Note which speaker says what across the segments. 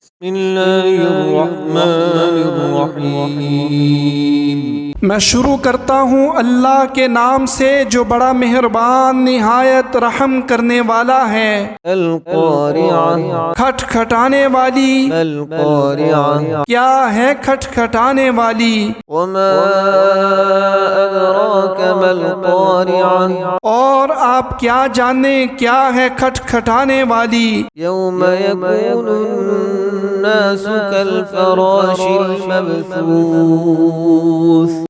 Speaker 1: بسم اللہ الرحمن الرحیم۔
Speaker 2: میں شروع کرتا ہوں اللہ کے نام سے جو بڑا مہربان نہایت رحم کرنے والا ہے۔
Speaker 1: القارعہ،
Speaker 2: کھٹکھٹانے والی۔
Speaker 1: القارعہ،
Speaker 2: کیا ہے کھٹکھٹانے والی؟
Speaker 1: وما ادراک ما القارعہ،
Speaker 2: اور آپ کیا جانیں کیا ہے کھٹکھٹانے والی؟
Speaker 1: یوم یکون الناس کالفراش المبثوث،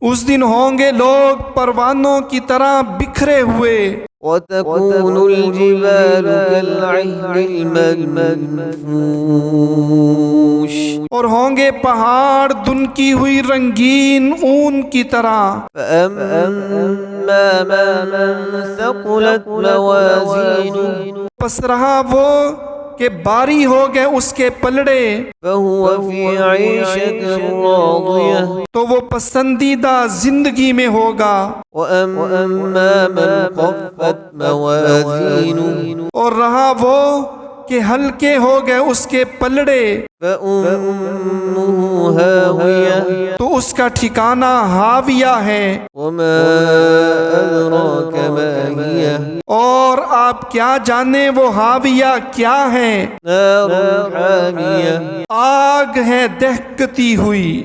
Speaker 2: اس دن ہوں گے لوگ پروانوں کی طرح بکھرے ہوئے۔
Speaker 1: وتكون الجبال كالعهن المنفوش،
Speaker 2: اور ہوں گے پہاڑ دنکی ہوئی رنگین اون کی طرح۔
Speaker 1: فأما من ثقلت موازینہ،
Speaker 2: پس رہا وہ کہ باری ہو گئے اس کے پلڑے،
Speaker 1: فهو في عيشة راضية،
Speaker 2: تو وہ پسندیدہ زندگی میں ہوگا۔
Speaker 1: وأما من خفت موازینہ،
Speaker 2: اور رہا وہ کہ ہلکے ہو گئے اس کے پلڑے،
Speaker 1: فأمه هاویہ،
Speaker 2: تو اس کا ٹھکانہ ہاویہ ہے۔
Speaker 1: وما أدراك ما هي،
Speaker 2: اور آپ کیا جانیں وہ ہاویہ کیا ہے؟
Speaker 1: نار حامیہ،
Speaker 2: آگ ہے دہکتی ہوئی۔